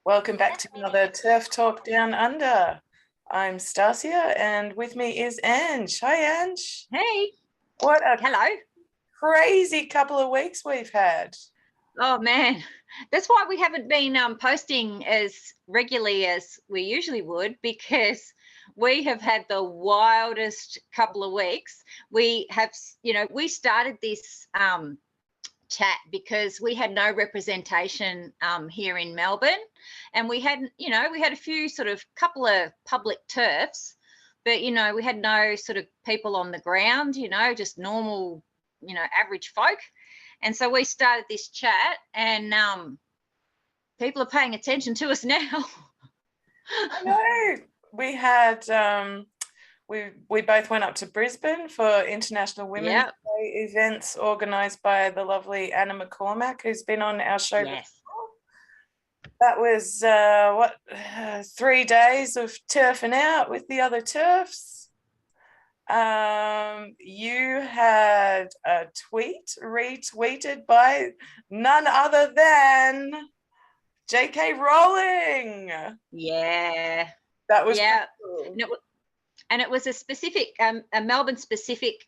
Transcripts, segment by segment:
Welcome back to another TERF Talk Down Under. I'm Stassja and with me is Ange. Hi, Ange. Hey. What a Hello. crazy couple of weeks we've had. Oh, man. That's why we haven't been posting as regularly as we usually would, because we have had the wildest couple of weeks. We have, we started this chat because we had no representation here in Melbourne, and we had a few couple of public TERFs, but we had no sort of people on the ground, just normal average folk. And so we started this chat, and people are paying attention to us now. I know. We had we both went up to Brisbane for International Women's Day events organised by the lovely Anna McCormack, who's been on our show before. That was 3 days of turfing out with the other TERFs. You had a tweet retweeted by none other than JK Rowling. Yeah. That was cool. And it was a specific, a Melbourne-specific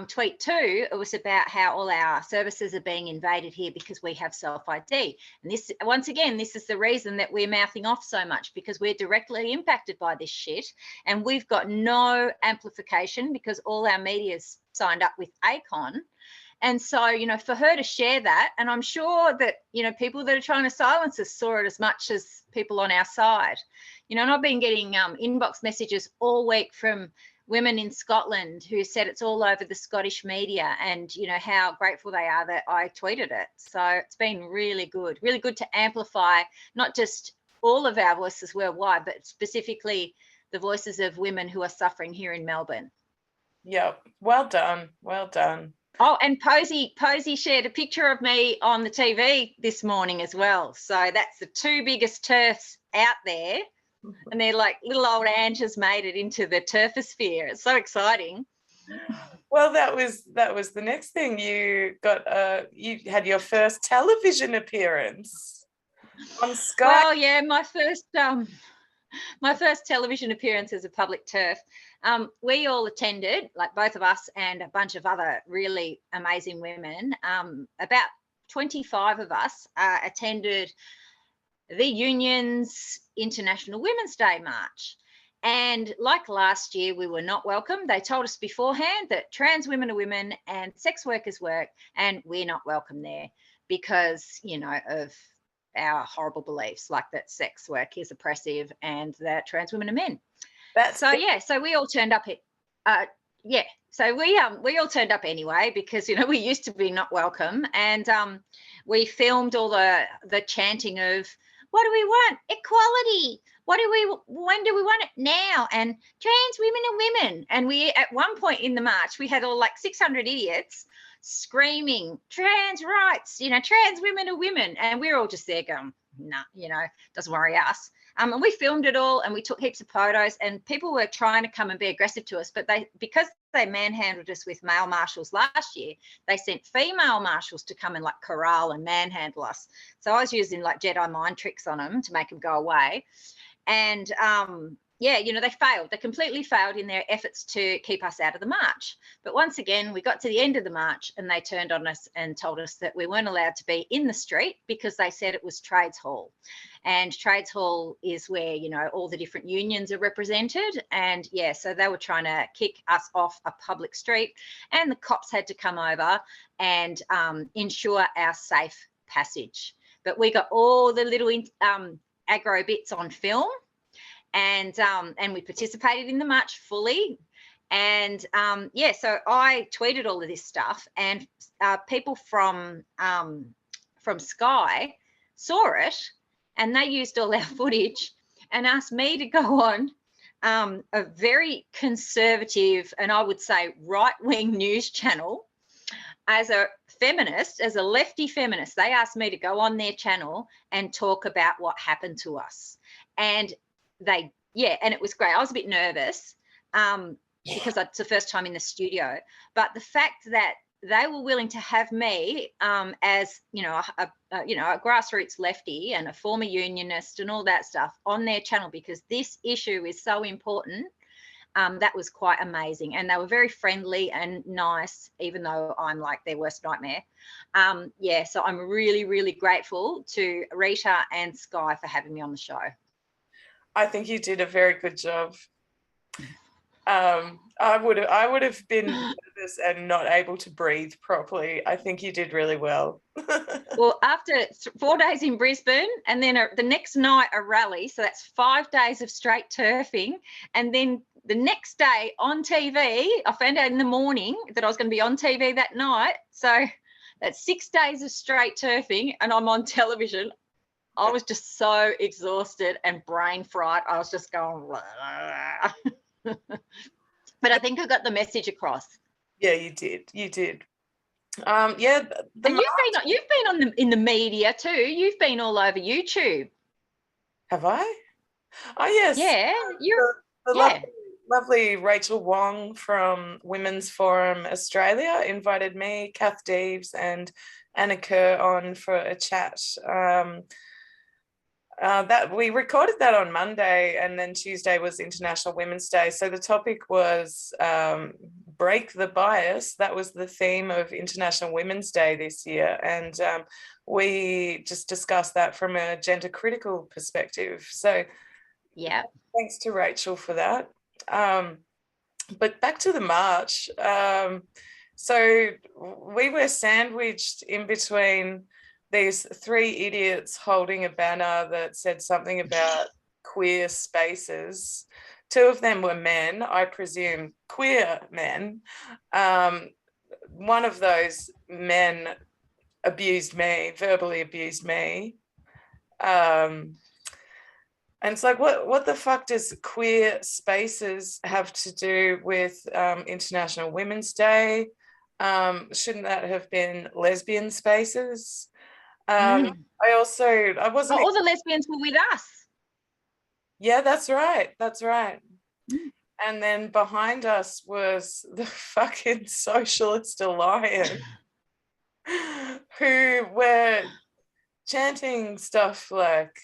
tweet too. It was about how all our services are being invaded here because we have self-ID. And this, once again, this is the reason that we're mouthing off so much, because we're directly impacted by this shit. And we've got no amplification because all our media's signed up with ACON. And so, for her to share that, and I'm sure that, people that are trying to silence us saw it as much as people on our side. And I've been getting inbox messages all week from women in Scotland who said it's all over the Scottish media, and, how grateful they are that I tweeted it. So it's been really good to amplify not just all of our voices worldwide, but specifically the voices of women who are suffering here in Melbourne. Yeah, well done. Oh, and Posey shared a picture of me on the TV this morning as well. So that's the two biggest TERFs out there. And they're like, little old Ange has made it into the TERFosphere. It's so exciting. Well, that was the next thing. You had your first television appearance on Sky. Well, yeah, my first television appearance as a public TERF. We all attended, like both of us and a bunch of other really amazing women. About 25 of us attended the Union's International Women's Day March. And like last year, we were not welcome. They told us beforehand that trans women are women and sex workers work, and we're not welcome there because, of our horrible beliefs, like that sex work is oppressive and that trans women are men. So we all turned up. So we all turned up anyway because we used to be not welcome, and we filmed all the chanting of what do we want? Equality. When do we want it? Now. And trans women are women. And we, at one point in the march, we had all like 600 idiots screaming trans rights, trans women are women. And we're all just there going, nah, doesn't worry us. And we filmed it all, and we took heaps of photos, and people were trying to come and be aggressive to us, but because they manhandled us with male marshals last year, they sent female marshals to come and like corral and manhandle us. So I was using like Jedi mind tricks on them to make them go away. And they failed. They completely failed in their efforts to keep us out of the march. But once again, we got to the end of the march and they turned on us and told us that we weren't allowed to be in the street because they said it was Trades Hall. And Trades Hall is where, all the different unions are represented. And so they were trying to kick us off a public street, and the cops had to come over and ensure our safe passage. But we got all the little aggro bits on film. And we participated in the march fully. And so I tweeted all of this stuff, and people from Sky saw it, and they used all our footage and asked me to go on a very conservative and I would say right-wing news channel as a feminist, as a lefty feminist. They asked me to go on their channel and talk about what happened to us. And and it was great. I was a bit nervous because it's the first time in the studio. But the fact that they were willing to have me as, a grassroots lefty and a former unionist and all that stuff on their channel, because this issue is so important. That was quite amazing. And they were very friendly and nice, even though I'm like their worst nightmare. So I'm really, really grateful to Rita and Sky for having me on the show. I think you did a very good job. I would have been nervous and not able to breathe properly. I think you did really well. Well, after 4 days in Brisbane and then the next night a rally, so that's 5 days of straight turfing, and then the next day on TV, I found out in the morning that I was going to be on TV that night. So that's 6 days of straight turfing and I'm on television. I was just so exhausted and brain fried. I was just going, but I think I got the message across. Yeah, you did. And you've been in the media too. You've been all over YouTube. Have I? Oh yes. Yeah, the lovely Rachel Wong from Women's Forum Australia invited me, Kath Deeves, and Anna Kerr on for a chat. That we recorded that on Monday, and then Tuesday was International Women's Day. So the topic was break the bias. That was the theme of International Women's Day this year, and we just discussed that from a gender critical perspective. So yeah, thanks to Rachel for that. But back to the march. So we were sandwiched in between these 3 idiots holding a banner that said something about queer spaces. 2 of them were men, I presume queer men. One of those men verbally abused me. And it's like, what the fuck does queer spaces have to do with International Women's Day? Shouldn't that have been lesbian spaces? I wasn't. All the lesbians were with us. Yeah, that's right. And then behind us was the fucking Socialist Alliance, who were chanting stuff like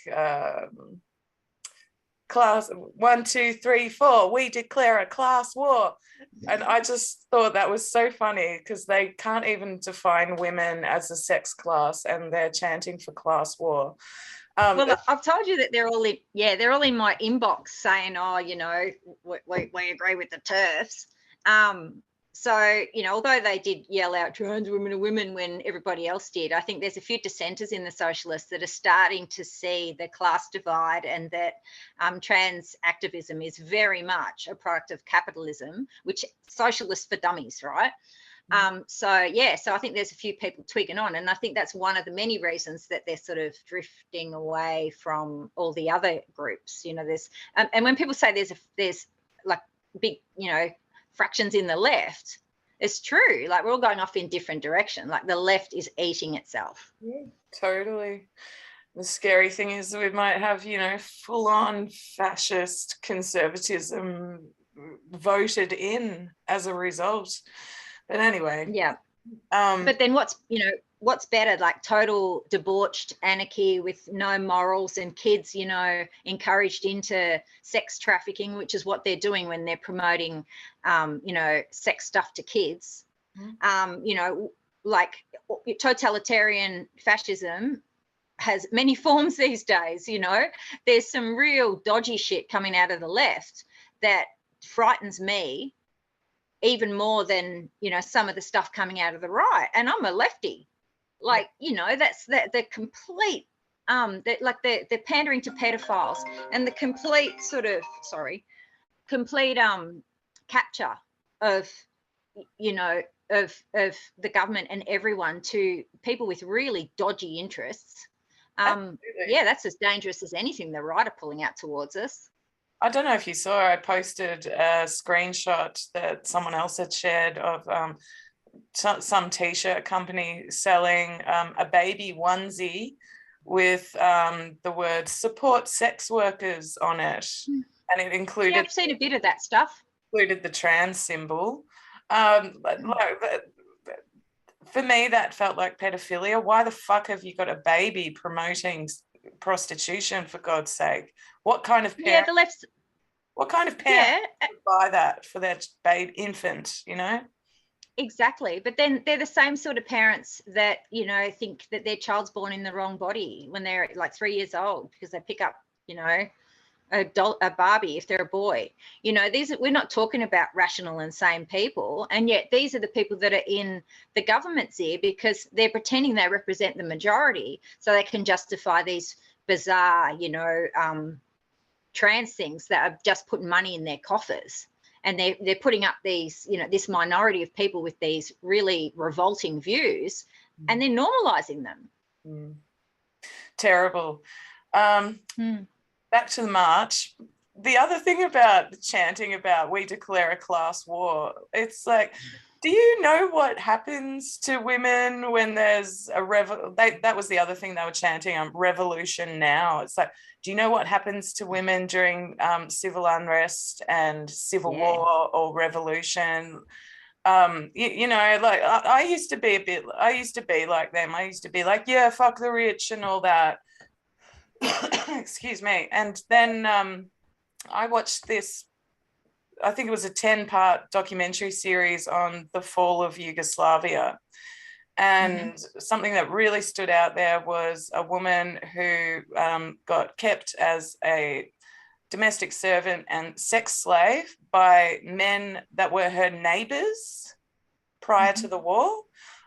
class 1, 2, 3, 4, we declare a class war. And I just thought that was so funny, because they can't even define women as a sex class and they're chanting for class war. Well, I've told you that they're all in my inbox saying, we agree with the TERFs. So, although they did yell out trans women are women when everybody else did, I think there's a few dissenters in the Socialists that are starting to see the class divide, and that trans activism is very much a product of capitalism, which socialists for dummies, right? So I think there's a few people twigging on, and I think that's one of the many reasons that they're sort of drifting away from all the other groups. There's and when people say there's like big, fractions in the left, it's true. Like, we're all going off in different direction. Like, the left is eating itself. Yeah, totally. The scary thing is we might have, full-on fascist conservatism voted in as a result. But anyway. Yeah. But then what's better, like total debauched anarchy with no morals and kids, encouraged into sex trafficking, which is what they're doing when they're promoting, sex stuff to kids. Like totalitarian fascism has many forms these days. There's some real dodgy shit coming out of the left that frightens me even more than some of the stuff coming out of the right. And I'm a lefty. Like, that's the complete they're pandering to pedophiles, and the complete capture of the government and everyone to people with really dodgy interests. That's as dangerous as anything the right are pulling out towards us. I don't know if you saw, I posted a screenshot that someone else had shared of some t-shirt company selling a baby onesie with the word support sex workers on it. And it included... Yeah, I've seen a bit of that stuff. Included the trans symbol. for me, that felt like pedophilia. Why the fuck have you got a baby promoting prostitution, for God's sake? What kind of parent? Yeah, the left. What kind of parent would buy that for their baby infant? You know. Exactly. But then they're the same sort of parents that, you know, think that their child's born in the wrong body when they're like 3 years old because they pick up, you know, a Barbie if they're a boy. You know, we're not talking about rational and sane people, and yet these are the people that are in the government's ear because they're pretending they represent the majority so they can justify these bizarre, you know, trans things that are just putting money in their coffers. And they're putting up these, you know, this minority of people with these really revolting views, and they're normalising them. Terrible. Back to the march. The other thing about chanting about we declare a class war, it's like, do you know what happens to women when there's a that was the other thing they were chanting, revolution now. It's like, do you know what happens to women during civil unrest and civil war or revolution? You know, like I used to be like them. I used to be like, yeah, fuck the rich and all that. Excuse me. And then I watched this, I think it was a 10-part documentary series on the fall of Yugoslavia. And something that really stood out there was a woman who got kept as a domestic servant and sex slave by men that were her neighbours prior to the war.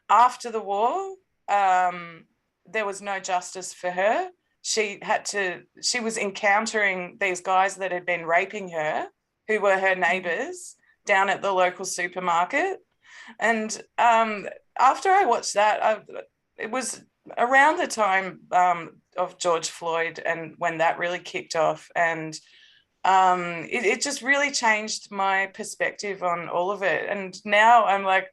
After the war, there was no justice for her. She was encountering these guys that had been raping her, who were her neighbours, down at the local supermarket. And after I watched that, it was around the time of George Floyd and when that really kicked off. And it just really changed my perspective on all of it. And now I'm like,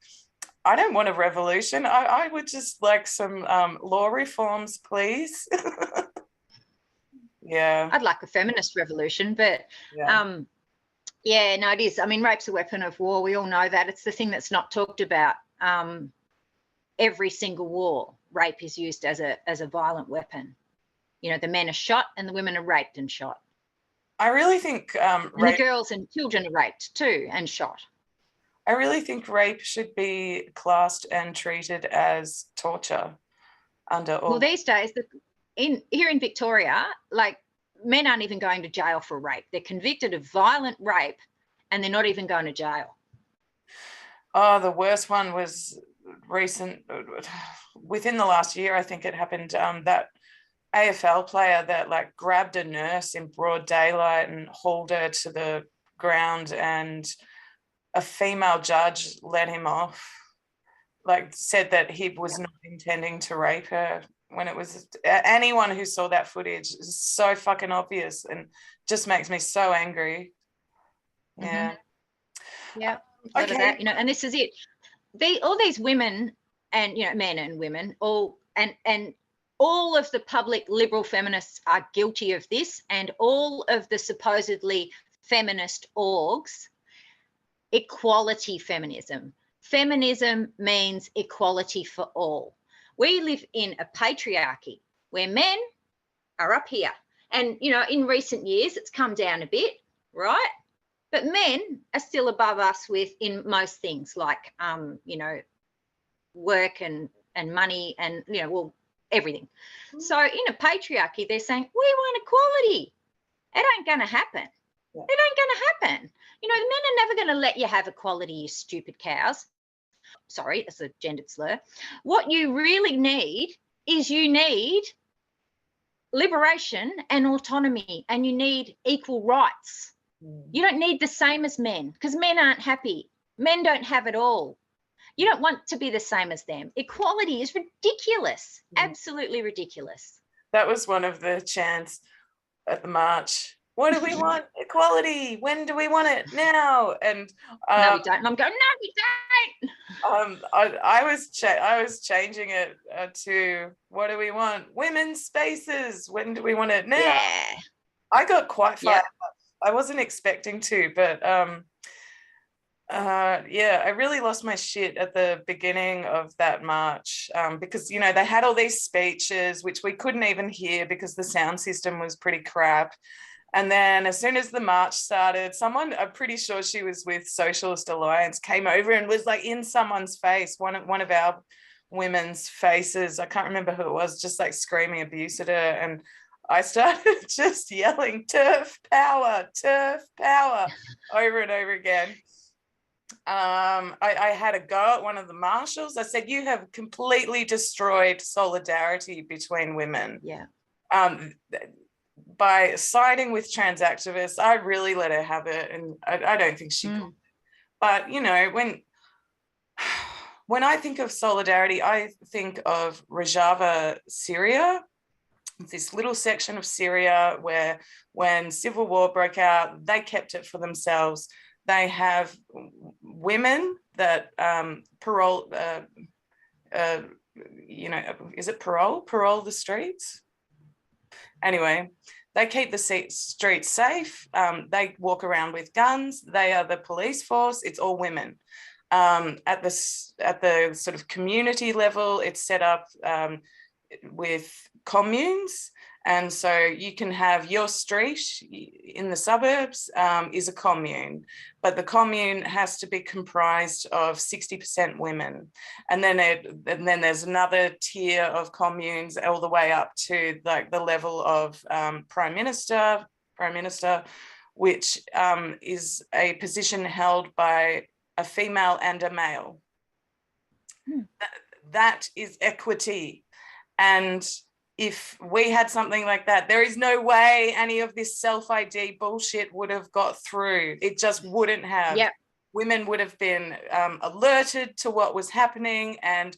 I don't want a revolution. I would just like some law reforms, please. Yeah. I'd like a feminist revolution, but no, it is. I mean, rape's a weapon of war. We all know that. It's the thing that's not talked about. Every single war, rape is used as a violent weapon. You know, the men are shot and the women are raped and shot. I really think and the girls and children are raped too and shot. I really think rape should be classed and treated as torture under all. Well, these days, here in Victoria, like, men aren't even going to jail for rape. They're convicted of violent rape and they're not even going to jail. Oh, the worst one was recent. Within the last year, I think it happened, that AFL player that like grabbed a nurse in broad daylight and hauled her to the ground, and a female judge let him off, like said that he was not intending to rape her, when it was anyone who saw that footage is so fucking obvious and just makes me so angry. Yeah. Yeah. Okay. That, you know, and this is it. All these women and, you know, men and women, all and all of the public liberal feminists are guilty of this, and all of the supposedly feminist orgs. Equality feminism. Feminism means equality for all. We live in a patriarchy where men are up here. And, you know, in recent years, it's come down a bit, right? But men are still above us in most things like, you know, work and money and, you know, well, everything. So in a patriarchy, they're saying, we want equality. It ain't going to happen. Yeah. It ain't going to happen. You know, the men are never going to let you have equality, you stupid cows. Sorry, it's a gendered slur. What you really need is liberation and autonomy, and you need equal rights. You don't need the same as men, because men aren't happy. Men don't have it all. You don't want to be the same as them. Equality is ridiculous, absolutely ridiculous. That was one of the chants at the march. What do we want? Equality. When do we want it? Now. And no, we don't. And I'm going, no, we don't. I was changing it to, what do we want? Women's spaces. When do we want it? Now. Yeah. I got quite fired up. I wasn't expecting to, but Yeah, I really lost my shit at the beginning of that march, because, you know, they had all these speeches, which we couldn't even hear because the sound system was pretty crap. And then as soon as the march started, someone, I'm pretty sure she was with Socialist Alliance, came over and was like in someone's face, one of our women's faces. I can't remember who it was, just like screaming abuse at her. And I started just yelling, TERF power, over and over again. I had a go at one of the marshals. I said, you have completely destroyed solidarity between women. Yeah. By siding with trans activists. I really let her have it, and I don't think she could. But, you know, when I think of solidarity, I think of Rojava, Syria. It's this little section of Syria where when civil war broke out, they kept it for themselves. They have women that parole, you know, is it parole? Parole the streets? Anyway, they keep the streets safe. They walk around with guns. They are the police force. It's all women. At the sort of community level, it's set up with communes. And so you can have your street in the suburbs is a commune, but the commune has to be comprised of 60% women. And then there's another tier of communes all the way up to like the level of prime minister, which is a position held by a female and a male. That is equity. And if we had something like that, there is no way any of this self-ID bullshit would have got through. It just wouldn't have. Yep. Women would have been alerted to what was happening, and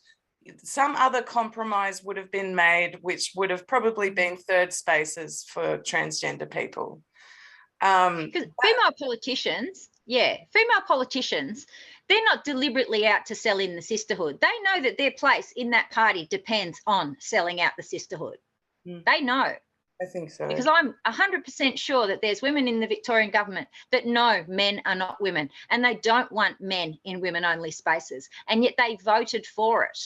some other compromise would have been made, which would have probably been third spaces for transgender people. Because female politicians, they're not deliberately out to sell in the sisterhood. They know that their place in that party depends on selling out the sisterhood. They know. I think so. Because I'm 100% sure that there's women in the Victorian government that know men are not women, and they don't want men in women-only spaces, and yet they voted for it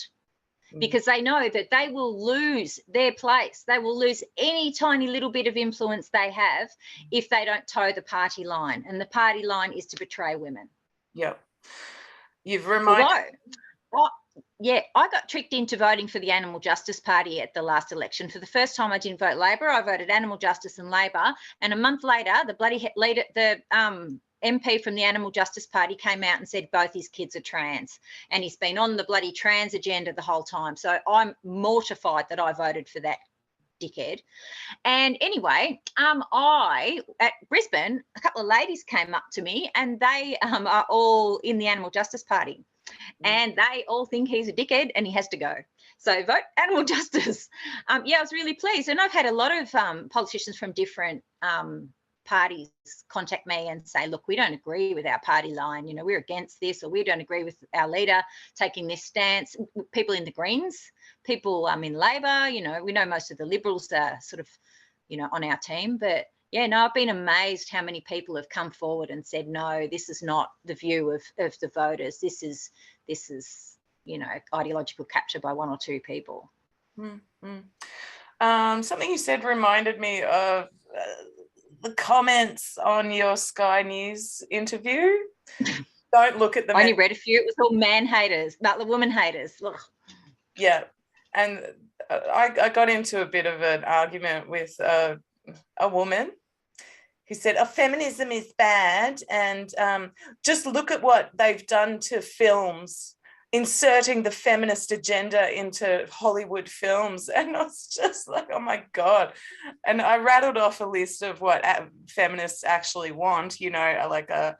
because they know that they will lose their place. They will lose any tiny little bit of influence they have if they don't toe the party line, and the party line is to betray women. Yep. You've reminded. I got tricked into voting for the Animal Justice Party at the last election. For the first time, I didn't vote Labor. I voted Animal Justice and Labor. And a month later, the MP from the Animal Justice Party came out and said both his kids are trans, and he's been on the bloody trans agenda the whole time. So I'm mortified that I voted for that dickhead. And anyway, at Brisbane, a couple of ladies came up to me, and they are all in the Animal Justice Party, and they all think he's a dickhead and he has to go. So vote Animal Justice. I was really pleased, and I've had a lot of politicians from different parties contact me and say, look, we don't agree with our party line, you know, we're against this, or we don't agree with our leader taking this stance. People in the Greens, people in Labor, you know, we know most of the Liberals are sort of, you know, on our team. But yeah, no, I've been amazed how many people have come forward and said, no, this is not the view of the voters. This is, you know, ideological capture by one or two people. Something you said reminded me of the comments on your Sky News interview. Don't look at them. I only read a few. It was all man haters, not the woman haters. Ugh. Yeah. And I got into a bit of an argument with a woman who said, feminism is bad, and just look at what they've done to films, inserting the feminist agenda into Hollywood films. And I was just like, oh my God. And I rattled off a list of what feminists actually want, you know, like a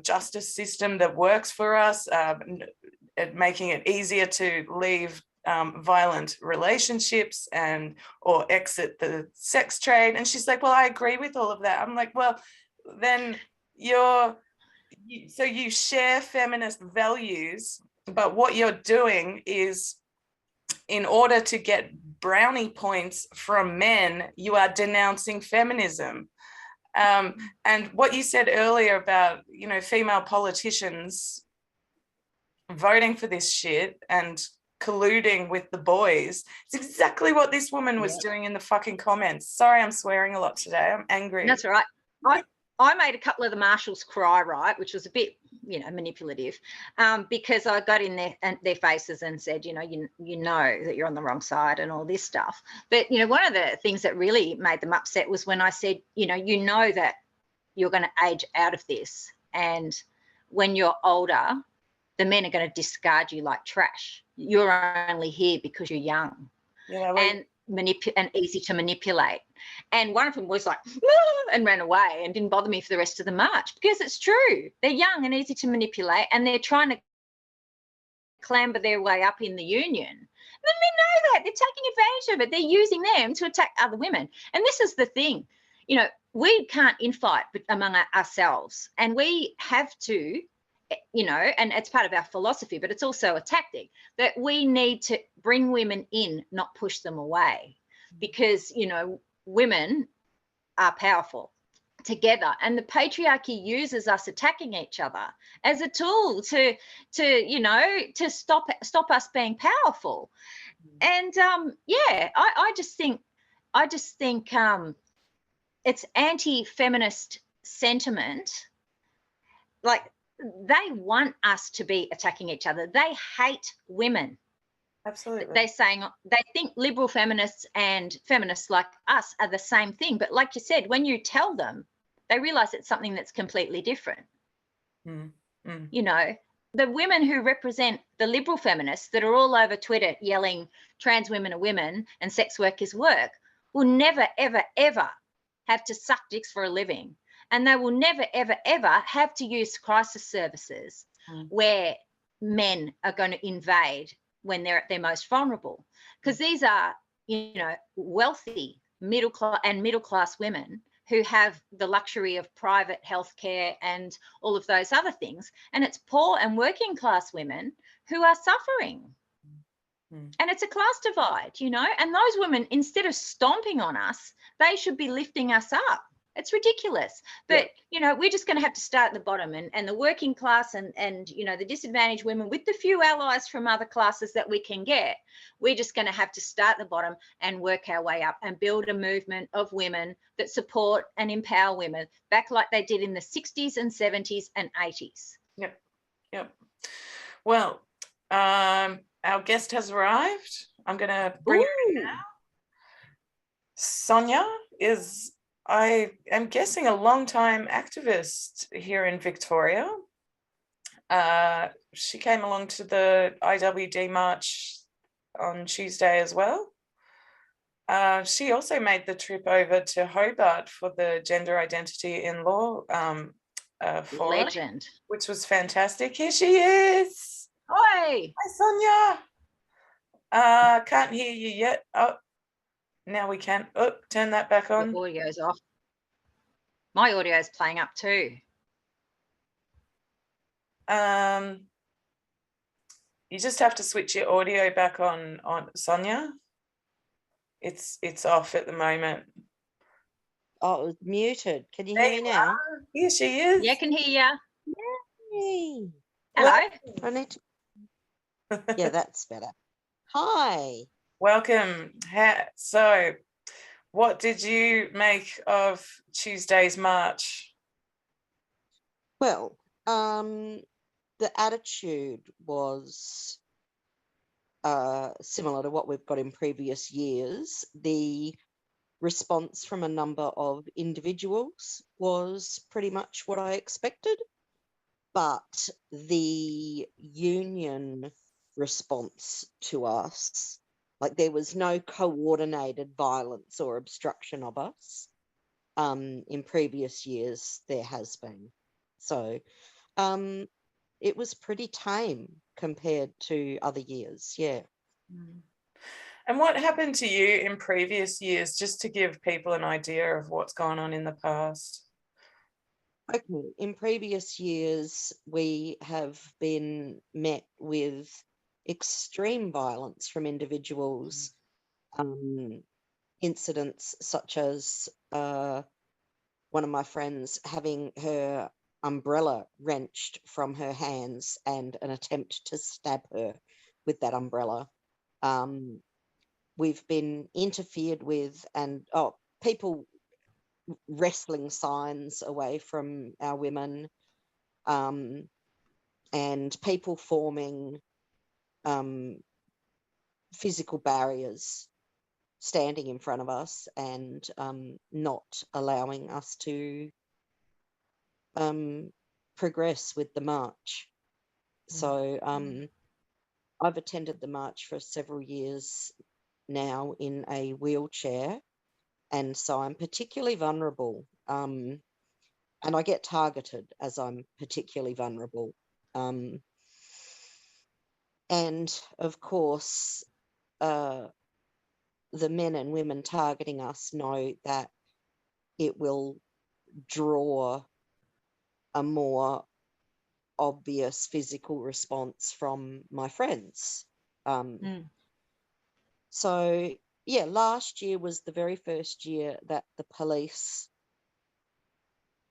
justice system that works for us, making it easier to leave violent relationships or exit the sex trade. And she's like, well, I agree with all of that. I'm like, well, then you share feminist values, but what you're doing is, in order to get brownie points from men, you are denouncing feminism. And what you said earlier about, you know, female politicians voting for this shit and colluding with the boys, it's exactly what this woman was doing in the fucking comments. Sorry, I'm swearing a lot today. I'm angry. That's all right. I made a couple of the marshals cry, right, which was a bit, you know, manipulative, because I got in their faces and said, you know that you're on the wrong side and all this stuff. But, you know, one of the things that really made them upset was when I said, you know that you're going to age out of this, and when you're older, the men are going to discard you like trash. You're only here because you're young. Yeah, and easy to manipulate. And one of them was like, and ran away and didn't bother me for the rest of the march, because it's true. They're young and easy to manipulate, and they're trying to clamber their way up in the union. And the men know that. They're taking advantage of it. They're using them to attack other women. And this is the thing. You know, we can't infight among ourselves, and we have to, you know, and it's part of our philosophy, but it's also a tactic that we need to bring women in, not push them away, because, you know, women are powerful together, and the patriarchy uses us attacking each other as a tool to you know, to stop us being powerful. And I just think it's anti-feminist sentiment. Like, they want us to be attacking each other. They hate women. Absolutely. They're saying, they think liberal feminists and feminists like us are the same thing. But like you said, when you tell them, they realise it's something that's completely different. You know, the women who represent the liberal feminists that are all over Twitter yelling trans women are women and sex work is work will never, ever, ever have to suck dicks for a living. And they will never, ever, ever have to use crisis services where men are going to invade when they're at their most vulnerable. Because these are, you know, wealthy middle class women who have the luxury of private healthcare and all of those other things. And it's poor and working class women who are suffering. And it's a class divide, you know, and those women, instead of stomping on us, they should be lifting us up. It's ridiculous. But, you know, we're just going to have to start at the bottom, and the working class and, you know, the disadvantaged women with the few allies from other classes that we can get, we're just going to have to start at the bottom and work our way up and build a movement of women that support and empower women back like they did in the 60s and 70s and 80s. Yep. Well, our guest has arrived. I'm going to bring her in now. Sonia is, I am guessing, a long-time activist here in Victoria. She came along to the IWD march on Tuesday as well. She also made the trip over to Hobart for the Gender Identity in Law forum, Legend, which was fantastic. Here she is. Hi. Hi, Sonia. Can't hear you yet. Oh, now we can. Oh, turn that back on. The audio's off. My audio is playing up too. You just have to switch your audio back on Sonia. It's off at the moment. Oh, it was muted. Can you hear me now? Here she is. Yeah, I can hear you. Yay. Hello. I need to... Yeah, that's better. Hi. Welcome. So, what did you make of Tuesday's march? Well, the attitude was similar to what we've got in previous years. The response from a number of individuals was pretty much what I expected, but the union response to us, like, there was no coordinated violence or obstruction of us. In previous years there has been. So it was pretty tame compared to other years, yeah. And what happened to you in previous years, just to give people an idea of what's gone on in the past? Okay, in previous years we have been met with extreme violence from individuals, incidents such as one of my friends having her umbrella wrenched from her hands and an attempt to stab her with that umbrella. We've been interfered with, and people wrestling signs away from our women, and people forming physical barriers, standing in front of us and not allowing us to progress with the march. So I've attended the march for several years now in a wheelchair, and so I'm particularly vulnerable, and I get targeted as I'm particularly vulnerable. And of course, the men and women targeting us know that it will draw a more obvious physical response from my friends. So, yeah, last year was the very first year that the police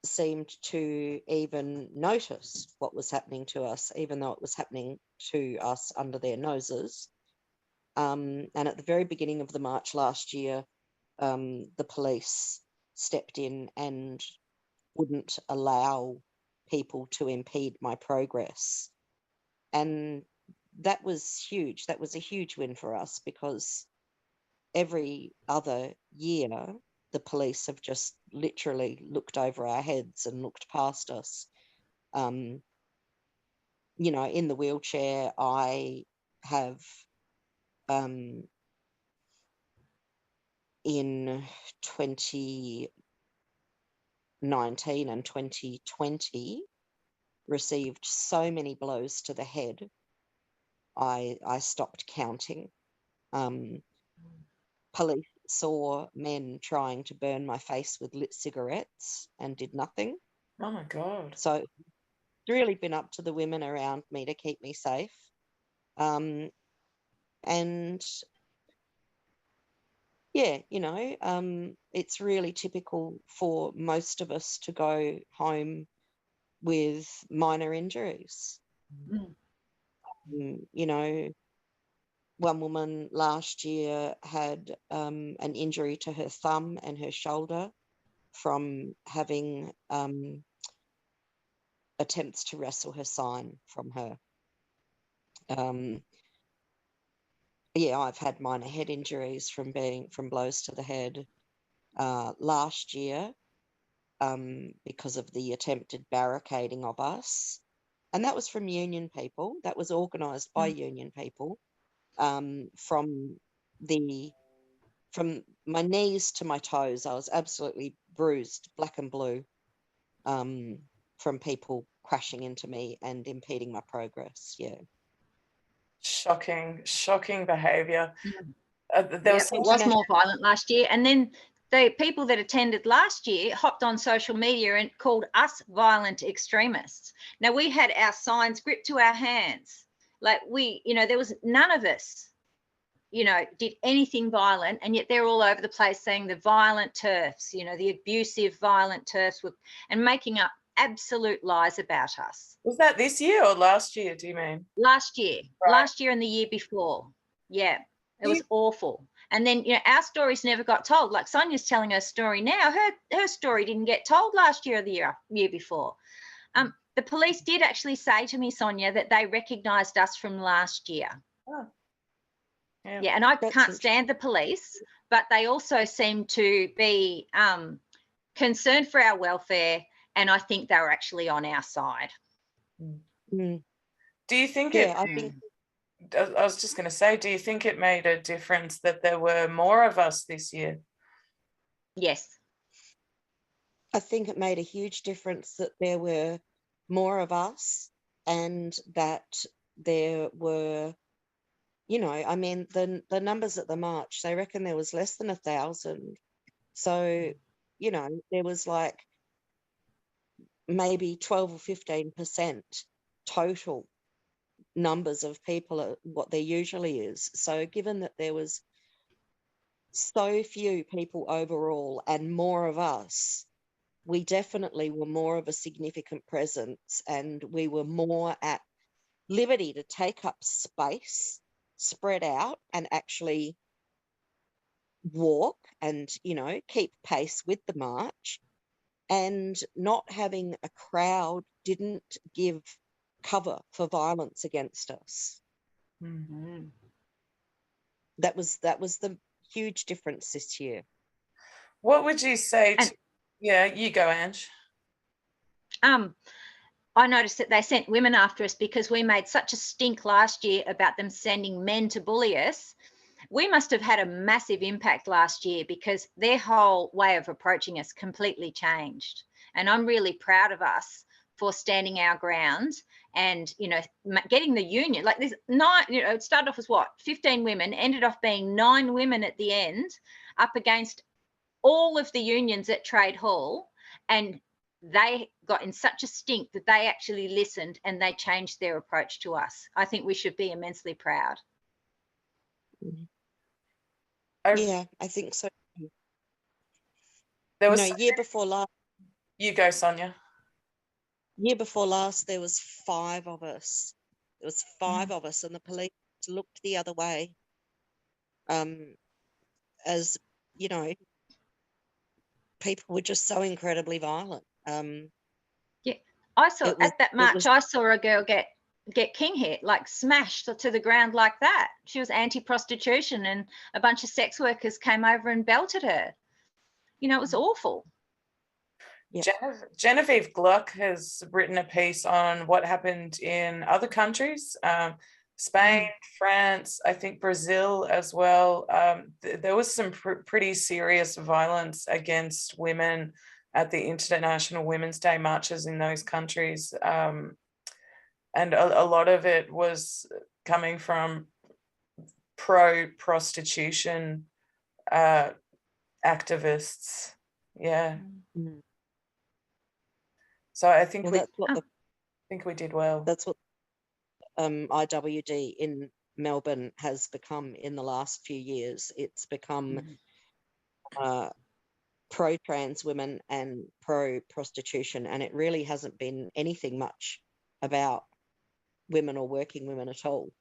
seemed to even notice what was happening to us, even though it was happening to us under their noses. And at the very beginning of the march last year, the police stepped in and wouldn't allow people to impede my progress. And that was huge. That was a huge win for us, because every other year the police have just literally looked over our heads and looked past us. You know, in the wheelchair, I have in 2019 and 2020 received so many blows to the head, I stopped counting. Police saw men trying to burn my face with lit cigarettes and did nothing. Oh my God. So it's really been up to the women around me to keep me safe. And yeah, you know, it's really typical for most of us to go home with minor injuries. You know, one woman last year had an injury to her thumb and her shoulder from having attempts to wrestle her sign from her. Yeah, I've had minor head injuries from blows to the head. Last year, because of the attempted barricading of us, and that was from union people. That was organised by union people. From my knees to my toes, I was absolutely bruised, black and blue, from people crashing into me and impeding my progress. Yeah. Shocking behaviour. It was more violent last year. And then the people that attended last year hopped on social media and called us violent extremists. Now, we had our signs gripped to our hands. Like there was none of us, did anything violent, and yet they're all over the place saying the violent TERFs, the abusive violent TERFs, and making up absolute lies about us. Was that this year or last year, do you mean? Last year. Right. Last year and the year before. Yeah, it was awful. And then, our stories never got told. Like Sonia's telling her story now. Her story didn't get told last year or the year before. The police did actually say to me, Sonia, that they recognised us from last year. Oh. Yeah, and I can't stand the police, but they also seem to be concerned for our welfare, and I think they were actually on our side. Do you think I was just going to say, do you think it made a difference that there were more of us this year? Yes. I think it made a huge difference that there were more of us, and that there were, the numbers at the march, they reckon there was less than 1,000. So, there was like maybe 12 or 15% total numbers of people at what there usually is. So given that there was so few people overall and more of us, we definitely were more of a significant presence, and we were more at liberty to take up space, spread out, and actually walk and, keep pace with the march. And not having a crowd didn't give cover for violence against us. Mm-hmm. That was the huge difference this year. What would you say to, yeah, you go, Ange. I noticed that they sent women after us because we made such a stink last year about them sending men to bully us. We must have had a massive impact last year because their whole way of approaching us completely changed. And I'm really proud of us for standing our ground and, getting the union. Like this 9, it started off as 15 women, ended off being 9 women at the end, up against all of the unions at Trade Hall. And they got in such a stink that they actually listened and they changed their approach to us. I think we should be immensely proud. Yeah, I think so. There was year before last. You go, Sonia. Year before last, there was 5 of us. There was 5 of us, and the police looked the other way. As people were just so incredibly violent. Yeah, I saw at that march. I saw a girl get king hit, like smashed to the ground like that. She was anti-prostitution, and a bunch of sex workers came over and belted her. It was awful. Yeah. Genevieve Gluck has written a piece on what happened in other countries, Spain, France, I think Brazil as well. There was some pretty serious violence against women at the International Women's Day marches in those countries. And a lot of it was coming from pro-prostitution activists. Yeah. Mm-hmm. So I think I think we did well. That's what IWD in Melbourne has become in the last few years. It's become pro-trans women and pro-prostitution, and it really hasn't been anything much about women or working women at all.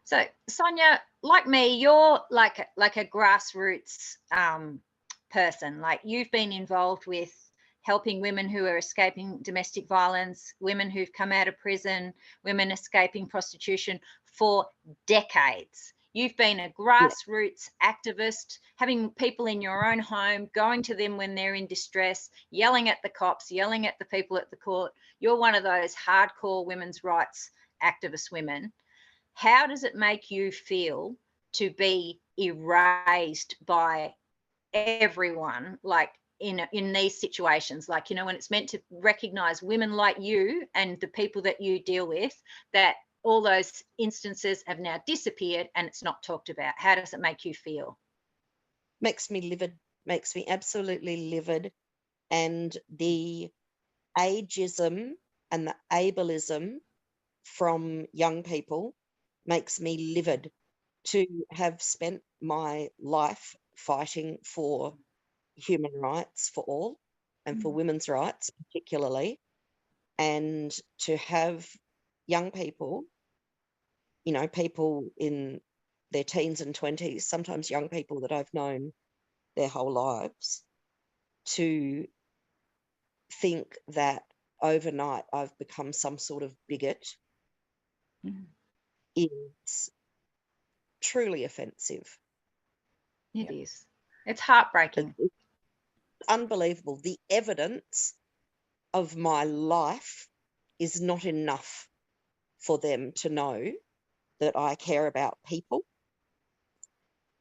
So Sonia, like me, you're like a grassroots person. Like, you've been involved with helping women who are escaping domestic violence, women who've come out of prison, women escaping prostitution for decades. You've been a grassroots activist, having people in your own home, going to them when they're in distress, yelling at the cops, yelling at the people at the court. You're one of those hardcore women's rights activist women. How does it make you feel to be erased by everyone, like in these situations, like, when it's meant to recognize women like you and the people that you deal with, that all those instances have now disappeared and it's not talked about? How does it make you feel? Makes me livid, makes me absolutely livid. And the ageism and the ableism from young people makes me livid. To have spent my life fighting for human rights for all and for women's rights particularly, and to have young people, people in their teens and 20s, sometimes young people that I've known their whole lives, to think that overnight I've become some sort of bigot is truly offensive. It is. It's heartbreaking. It's unbelievable. The evidence of my life is not enough for them to know that I care about people.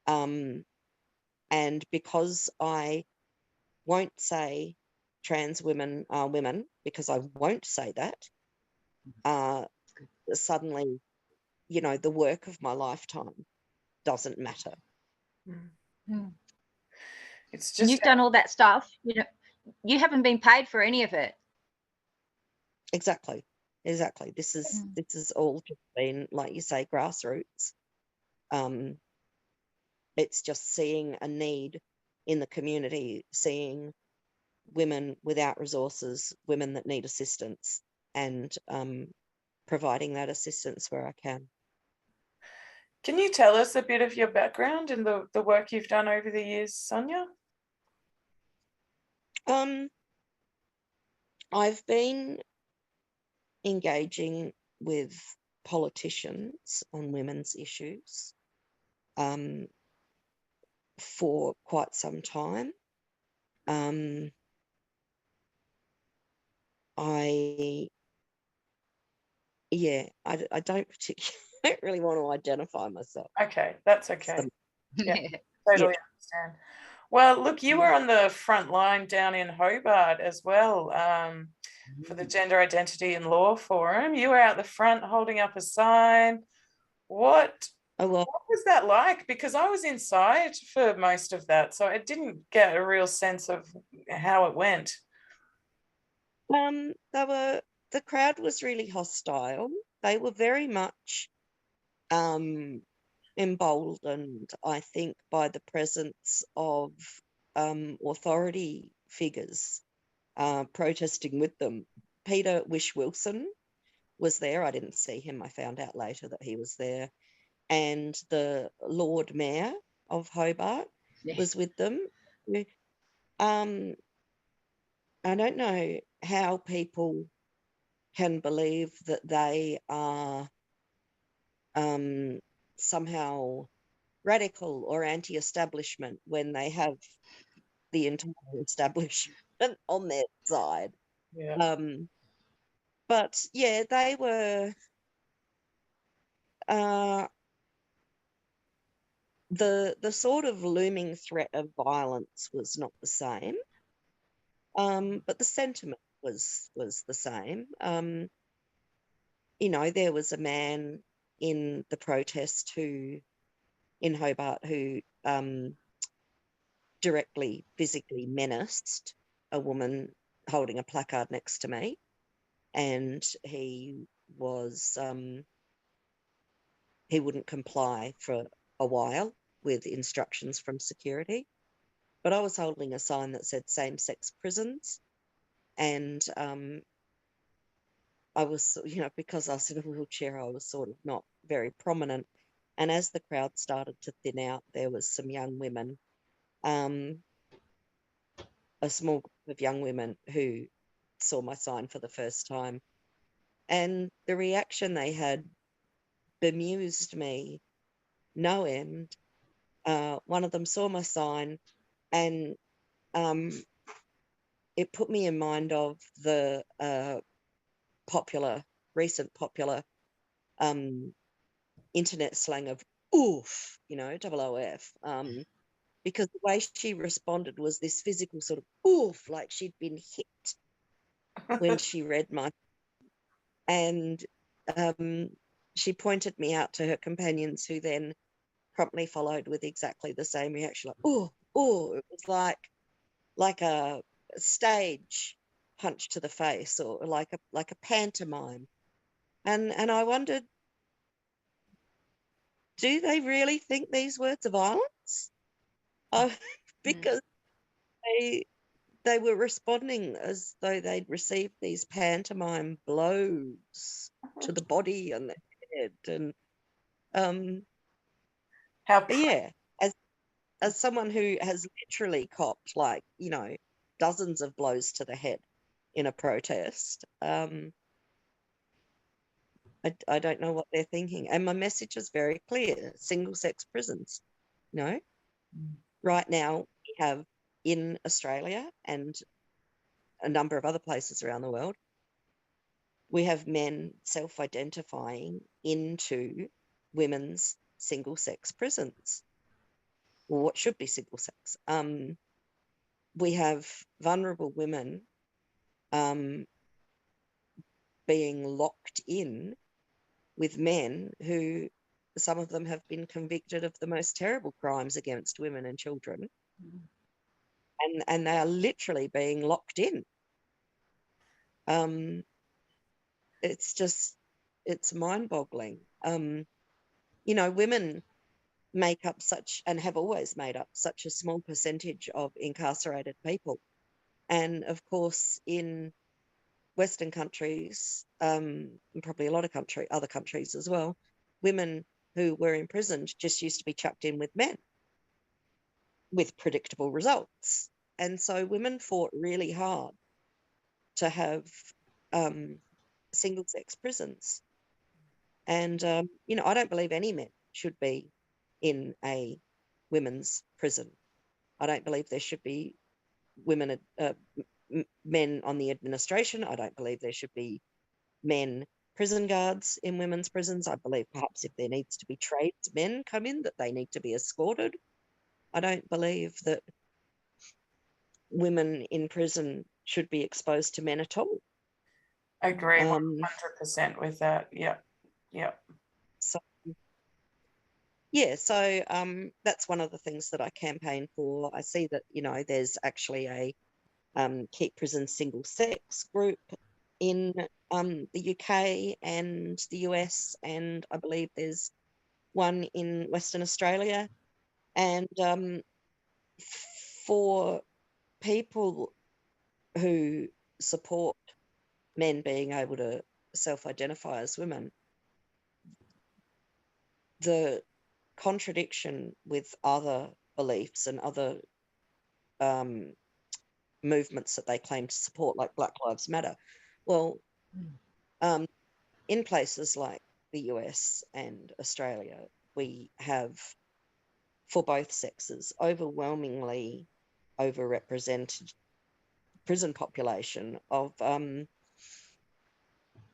And because I won't say trans women are women, because I won't say that, suddenly, the work of my lifetime doesn't matter. It's just, you've done all that stuff, you haven't been paid for any of it. Exactly. This is all just been, like you say, grassroots. It's just seeing a need in the community, seeing women without resources, women that need assistance, and providing that assistance where I can. Can you tell us a bit of your background and the work you've done over the years, Sonia? I've been engaging with politicians on women's issues for quite some time. I don't really want to identify myself. Okay, that's okay. Yeah, totally understand. Well, look, you were on the front line down in Hobart as well for the Gender Identity and Law Forum. You were out the front holding up a sign. What was that like? Because I was inside for most of that, so I didn't get a real sense of how it went. The crowd was really hostile. They were very much emboldened, I think, by the presence of authority figures protesting with them. Peter Wish-Wilson was there. I didn't see him. I found out later that he was there. And the Lord Mayor of Hobart was with them. I don't know how people can believe that they are somehow radical or anti-establishment when they have the entire establishment on their side. Yeah. But yeah, they were the sort of looming threat of violence was not the same, but the sentiment was the same. There was a man in the protest in Hobart who directly physically menaced a woman holding a placard next to me, and he wouldn't comply for a while with instructions from security. But I was holding a sign that said same-sex prisons, and I was, because I was in a wheelchair, I was sort of not very prominent. And as the crowd started to thin out, there was some young women, a small group of young women who saw my sign for the first time. And the reaction they had bemused me no end. One of them saw my sign, and it put me in mind of the recent popular internet slang of oof, OOF, because the way she responded was this physical sort of oof, like she'd been hit when she read my, and she pointed me out to her companions, who then promptly followed with exactly the same reaction, like ooh. It was like a stage punch to the face, or like a pantomime. And I wondered, do they really think these words are violence? Because they were responding as though they'd received these pantomime blows to the body and the head. And as someone who has literally copped dozens of blows to the head in a protest, I don't know what they're thinking. And my message is very clear: single-sex prisons. Right now we have in Australia and a number of other places around the world, we have men self-identifying into women's single-sex prisons, or what should be single-sex. We have vulnerable women being locked in with men who, some of them have been convicted of the most terrible crimes against women and children. And they are literally being locked in. It's mind-boggling. Women make up such, and have always made up such, a small percentage of incarcerated people. And of course, in Western countries, and probably a lot of other countries as well, women who were imprisoned just used to be chucked in with men with predictable results. And so women fought really hard to have single-sex prisons. And, I don't believe any men should be in a women's prison. I don't believe there should be men on the administration. I don't believe there should be men prison guards in women's prisons. I believe perhaps if there needs to be tradesmen come in, that they need to be escorted. I don't believe that women in prison should be exposed to men at all. I agree 100% with that. Yeah. So that's one of the things that I campaign for. I see that, there's actually a Keep Prison Single Sex group in the UK and the US, and I believe there's one in Western Australia. And for people who support men being able to self-identify as women, the contradiction with other beliefs and other movements that they claim to support, like Black Lives Matter. Well, in places like the US and Australia, we have, for both sexes, overwhelmingly overrepresented prison population of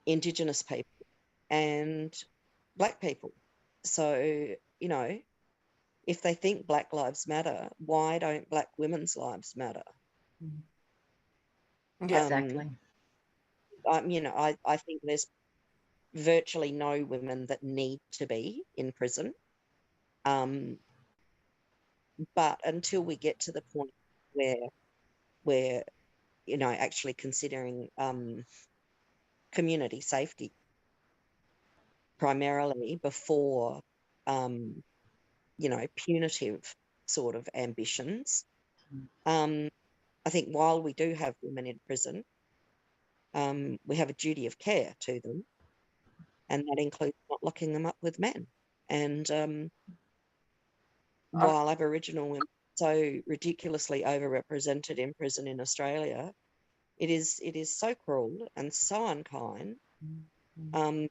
Indigenous people and Black people. So, if they think Black lives matter, why don't Black women's lives matter? Yeah, exactly. I think there's virtually no women that need to be in prison. But until we get to the point where we're, actually considering community safety primarily before, punitive sort of ambitions, I think while we do have women in prison, we have a duty of care to them, and that includes not locking them up with men. And while Aboriginal women are so ridiculously overrepresented in prison in Australia, it is so cruel and so unkind. And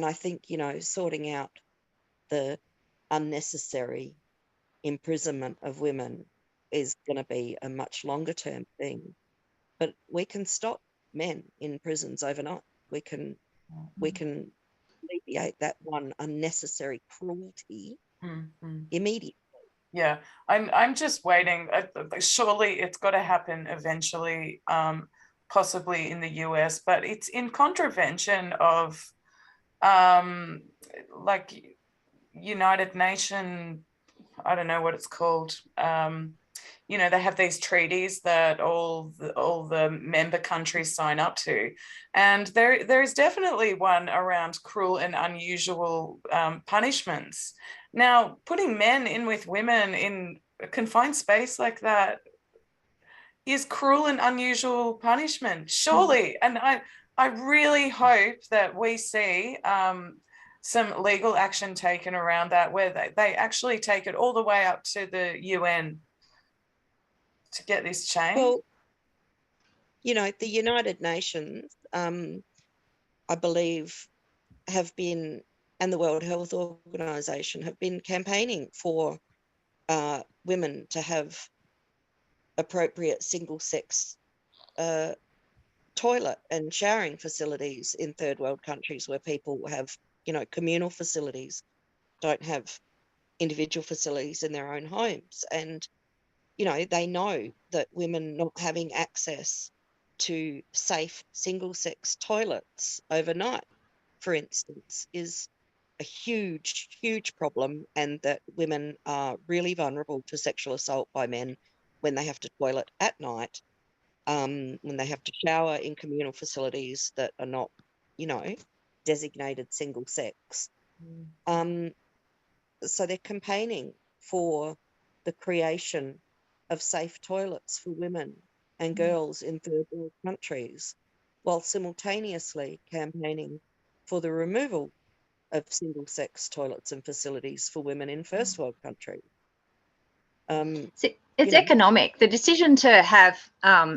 I think, sorting out the unnecessary imprisonment of women is going to be a much longer term thing. But we can stop men in prisons overnight. We can alleviate that one unnecessary cruelty immediately. Yeah, I'm just waiting. Surely it's got to happen eventually, possibly in the US, but it's in contravention of like United Nations, I don't know what it's called. They have these treaties that all the member countries sign up to, and there is definitely one around cruel and unusual punishments. Now, putting men in with women in a confined space like that is cruel and unusual punishment, surely. And I really hope that we see some legal action taken around that, where they actually take it all the way up to the UN to get this changed. Well, the United Nations, I believe, have been, and the World Health Organization have been campaigning for women to have appropriate single-sex toilet and showering facilities in third world countries where people have, communal facilities, don't have individual facilities in their own homes. And, they know that women not having access to safe single-sex toilets overnight, for instance, is a huge, huge problem, and that women are really vulnerable to sexual assault by men when they have to toilet at night, when they have to shower in communal facilities that are not, designated single sex. So they're campaigning for the creation of safe toilets for women and girls in third world countries, while simultaneously campaigning for the removal of single-sex toilets and facilities for women in first world countries. It's economic. The decision to have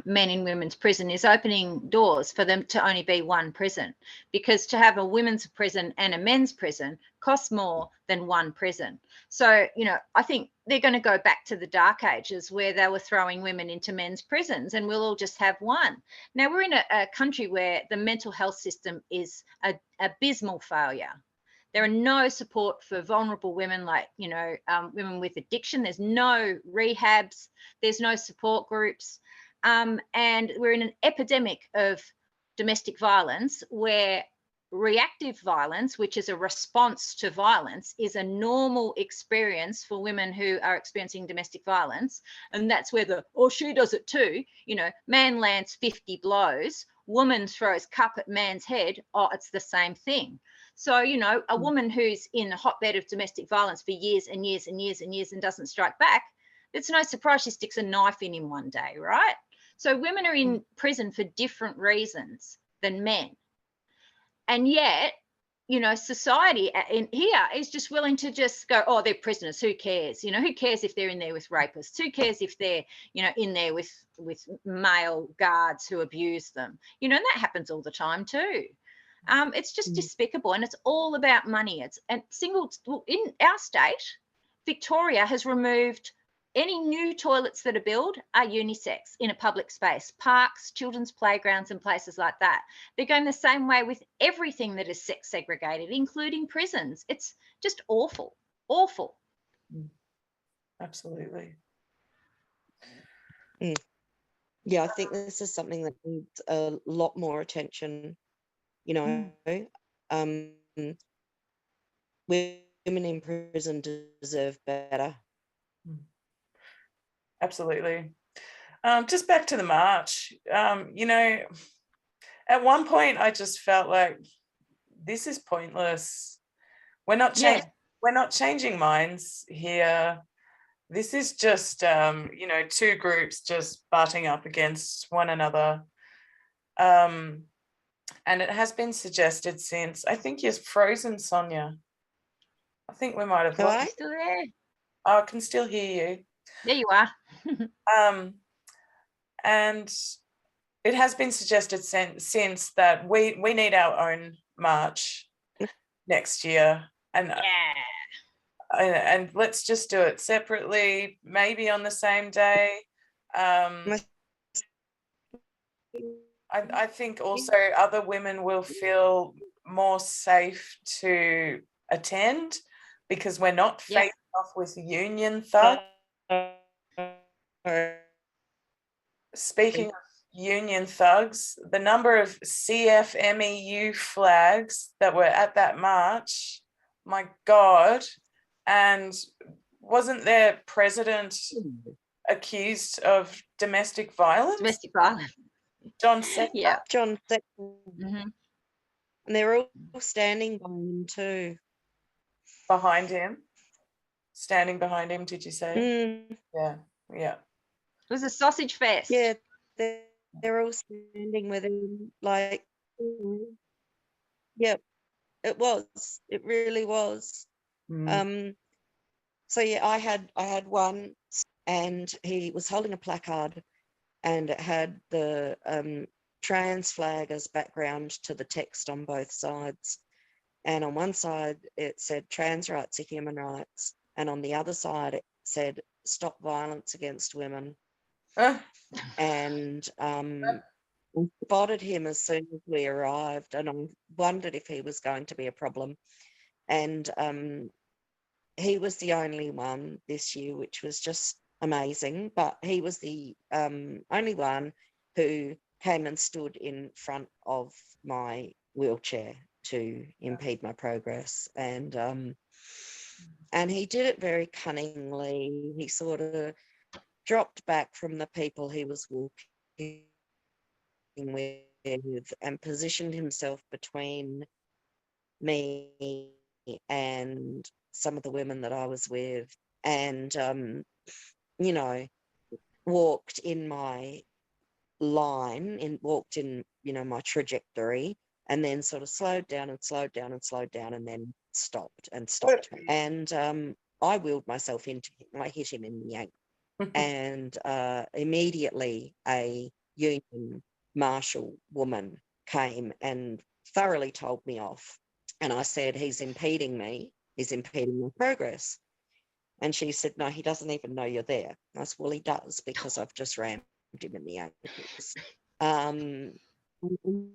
men in women's prison is opening doors for them to only be one prison, because to have a women's prison and a men's prison costs more than one prison. So, I think they're going to go back to the dark ages where they were throwing women into men's prisons and we'll all just have one. Now, we're in a country where the mental health system is an abysmal failure. There are no support for vulnerable women like, women with addiction. There's no rehabs. There's no support groups. And we're in an epidemic of domestic violence where reactive violence, which is a response to violence, is a normal experience for women who are experiencing domestic violence. And that's where she does it too. Man lands 50 blows, woman throws cup at man's head. Oh, it's the same thing. So, a woman who's in a hotbed of domestic violence for years and years and years and years and doesn't strike back, it's no surprise she sticks a knife in him one day, right? So women are in prison for different reasons than men. And yet, society in here is just willing to just go, oh, they're prisoners. Who cares? Who cares if they're in there with rapists? Who cares if they're, in there with male guards who abuse them? And that happens all the time too. It's just despicable, and it's all about money. In our state, Victoria has removed any new toilets that are built are unisex in a public space, parks, children's playgrounds, and places like that. They're going the same way with everything that is sex segregated, including prisons. It's just awful, awful. Absolutely. Yeah, I think this is something that needs a lot more attention. Women in prison deserve better. Absolutely. Just back to the march, at one point I just felt like this is pointless. We're not changing minds here. This is just two groups just butting up against one another. And it has been suggested since, I think you're frozen, Sonia. I think we might have lost. Still there? Oh, I can still hear you. There you are. And it has been suggested since that we need our own march next year. And let's just do it separately, maybe on the same day. I think also other women will feel more safe to attend because we're not facing off with union thugs. Speaking of union thugs, the number of CFMEU flags that were at that march, my God. And wasn't their president accused of domestic violence? Domestic violence. John Stassja. Yeah. John Stassja. Mm-hmm. And they're all standing by him too. Behind him? Standing behind him, did you say? Yeah. It was a sausage fest. Yeah, they're all standing with him like, yeah, it was. It really was. So yeah, I had one, and he was holding a placard, and it had the trans flag as background to the text on both sides. And on one side it said trans rights are human rights, and on the other side it said stop violence against women. And we spotted him as soon as we arrived, and I wondered if he was going to be a problem. And he was the only one this year, which was just amazing. But he was the only one who came and stood in front of my wheelchair to impede my progress. And he did it very cunningly. He sort of dropped back from the people he was walking with and positioned himself between me and some of the women that I was with. And, walked in my line, walked in, my trajectory, and then sort of slowed down and slowed down and slowed down, and then stopped and stopped. And I wheeled myself into him. I hit him in the ankle. And immediately a union marshal woman came and thoroughly told me off. And I said, he's impeding me. He's impeding my progress. And she said, no, he doesn't even know you're there. I said, well, he does, because I've just rammed him in the ankles.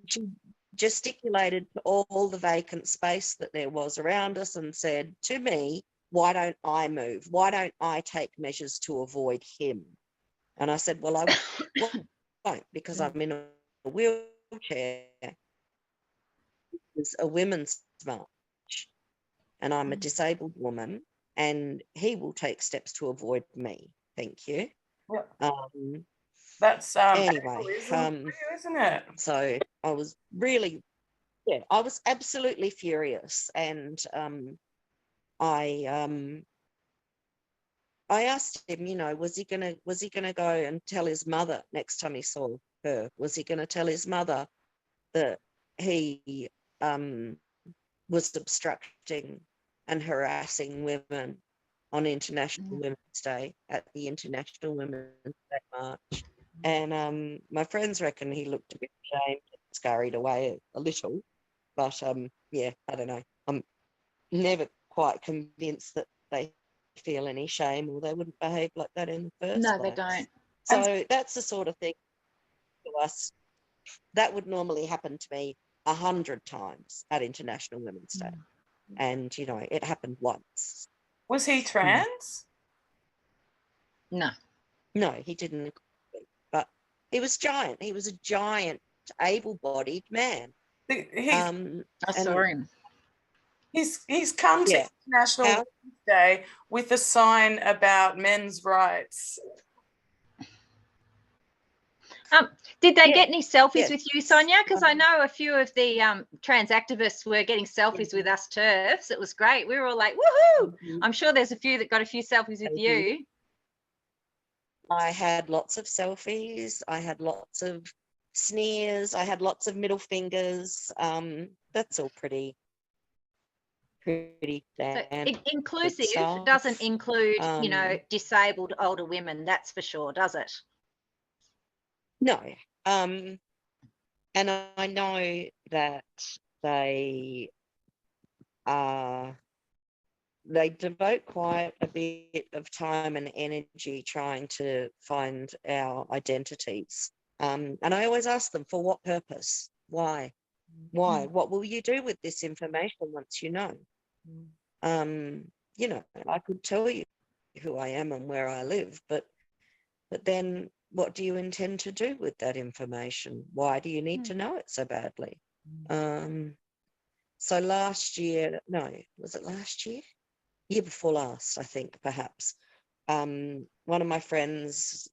She gesticulated to all the vacant space that there was around us and said to me, why don't I move? Why don't I take measures to avoid him? And I said, well, I won't, because I'm in a wheelchair. It's a women's march, and I'm a disabled woman, and he will take steps to avoid me. Thank you. Yeah. That's anyway, you, isn't it? So I was really, I was absolutely furious, and I asked him, was he gonna go and tell his mother next time he saw her? Was he gonna tell his mother that he was obstructing and harassing women on International Women's Day at the International Women's Day March? And my friends reckon he looked a bit ashamed and scurried away a little. But I don't know. I'm never quite convinced that they feel any shame, or they wouldn't behave like that in the first place. No, they don't. So that's the sort of thing to us that would normally happen to me 100 times at International Women's Day. And, it happened once. Was he trans? No, he didn't. But he was giant. He was a giant, able-bodied man. I saw him. He's come to International Women's Day with a sign about men's rights. Did they get any selfies with you, Sonia? Because I know a few of the trans activists were getting selfies with us TERFs. It was great. We were all like, woohoo! I'm sure there's a few that got a few selfies with you. I had lots of selfies. I had lots of sneers. I had lots of middle fingers. That's all pretty standard. So inclusive doesn't include, disabled older women. That's for sure, does it? No. And I know that they devote quite a bit of time and energy trying to find our identities. And I always ask them, for what purpose? Why? What will you do with this information once you know? I could tell you who I am and where I live, but then what do you intend to do with that information? Why do you need to know it so badly? So last year, was it last year? Year before last, I think, perhaps. One of my friends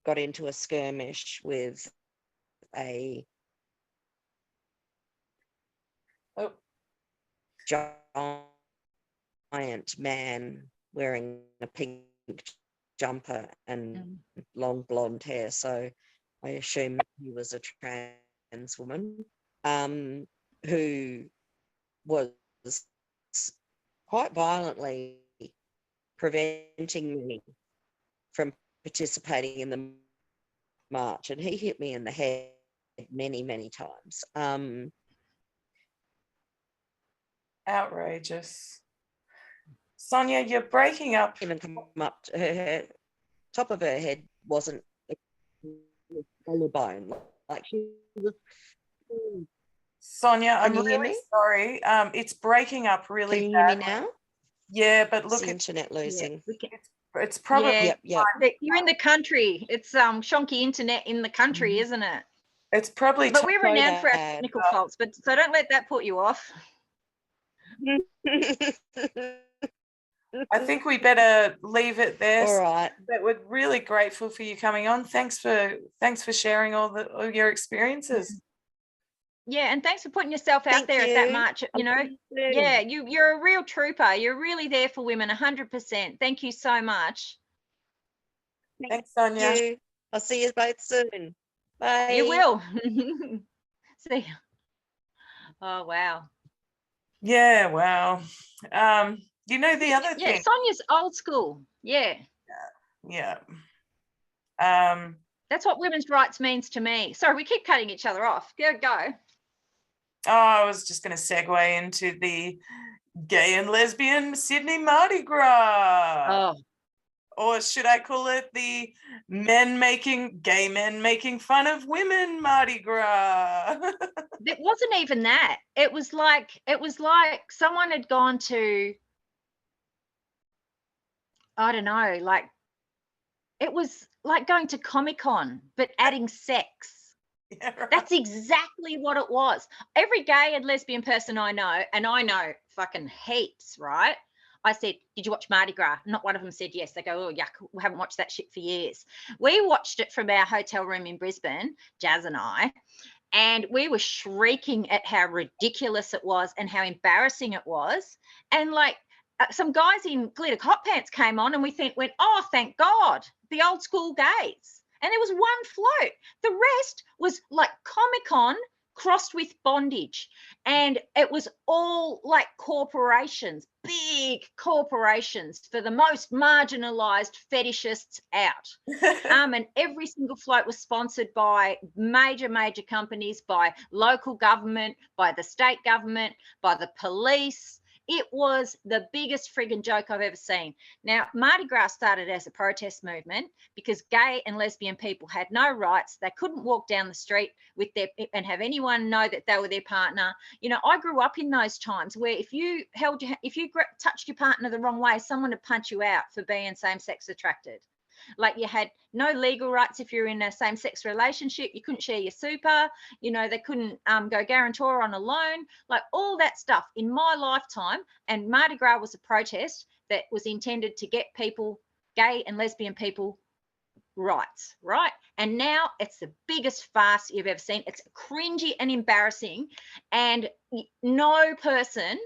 got into a skirmish with a giant man wearing a pink jumper and long blonde hair. So I assume he was a trans woman who was quite violently preventing me from participating in the march, and he hit me in the head many, many times. Outrageous. Sonia, you're breaking up. Even come up to her top of her head wasn't a collarbone. Like she was. Sonia, I'm really sorry. It's breaking up really Can you hear me now? Yeah, but look, it's internet losing. It's probably you're in the country. It's shonky internet in the country, isn't it? It's probably. But we're renowned for our technical faults. But so don't let that put you off. I think we better leave it there. All right. But we're really grateful for you coming on. Thanks for sharing all your experiences. Yeah, and thanks for putting yourself out there at that march. You're a real trooper. You're really there for women, 100%. Thank you so much. Thanks, Sonia. You. I'll see you both soon. Bye. You will. See you. Oh, wow. Yeah, wow. You know, the other thing. Sonia's old school. Yeah. Yeah. That's what women's rights means to me. Sorry, we keep cutting each other off. Go. Oh, I was just going to segue into the gay and lesbian Sydney Mardi Gras. Oh. Or should I call it the gay men making fun of women Mardi Gras? It wasn't even that. It was like someone had gone to, I don't know, like it was like going to Comic-Con, but adding sex. Yeah, right. That's exactly what it was. Every gay and lesbian person I know, and I know fucking heaps, right? I said, did you watch Mardi Gras? Not one of them said yes. They go, oh, yuck, we haven't watched that shit for years. We watched it from our hotel room in Brisbane, Jazz and I, and we were shrieking at how ridiculous it was and how embarrassing it was. And like some guys in glitter hot pants came on and we went, oh, thank God, the old school gays. And there was one float. The rest was like Comic-Con crossed with bondage. And it was all like corporations, big corporations for the most marginalized fetishists out. And every single float was sponsored by major companies, by local government, by the state government, by the police. It was the biggest friggin' joke I've ever seen. Now, Mardi Gras started as a protest movement because gay and lesbian people had no rights. They couldn't walk down the street with and have anyone know that they were their partner. You know, I grew up in those times where if you touched your partner the wrong way, someone would punch you out for being same-sex attracted. Like you had no legal rights if you're in a same-sex relationship. You couldn't share your super. You know, they couldn't go guarantor on a loan. Like all that stuff in my lifetime. And Mardi Gras was a protest that was intended to get people, gay and lesbian people, rights, right? And now it's the biggest farce you've ever seen. It's cringy and embarrassing. And no person,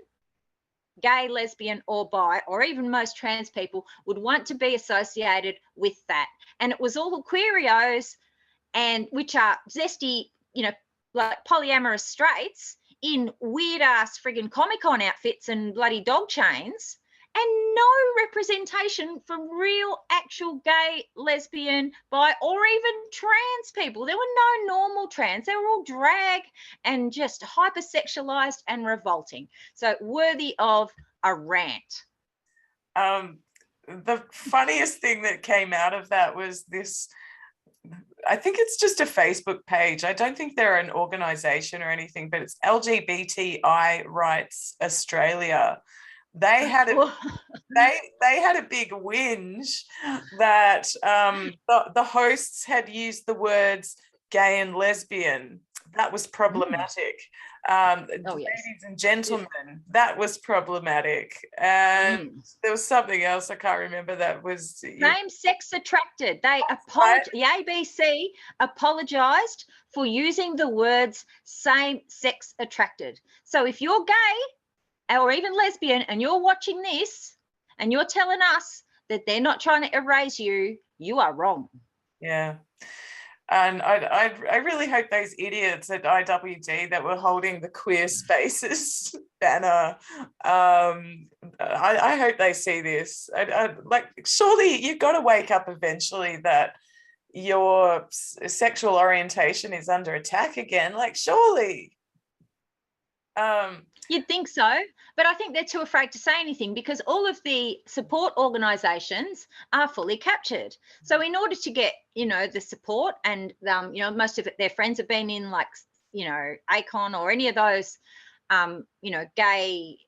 gay, lesbian or bi, or even most trans people, would want to be associated with that. And it was all the queerios, and which are zesty, you know, like polyamorous straights in weird ass friggin' Comic-Con outfits and bloody dog chains, and no representation from real actual gay, lesbian, bi, or even trans people. There were no normal trans. They were all drag and just hypersexualized and revolting. So worthy of a rant. The funniest thing that came out of that was this, I think it's just a Facebook page. I don't think they're an organization or anything, but it's LGBTI Rights Australia. They had a big whinge that the hosts had used the words gay and lesbian. That was problematic. Ladies and gentlemen, that was problematic. And there was something else I can't remember that was same-sex attracted. They apologized. The ABC apologized for using the words same-sex attracted. So if you're gay or even lesbian and you're watching this and you're telling us that they're not trying to erase you, you are wrong. Yeah. And I really hope those idiots at IWD that were holding the queer spaces banner, I hope they see this. Like, surely you've got to wake up eventually that your sexual orientation is under attack again. Like, surely. You'd think so, but I think they're too afraid to say anything because all of the support organisations are fully captured. So in order to get, you know, the support and, you know, most of their friends have been in like, you know, ACON or any of those, you know, gay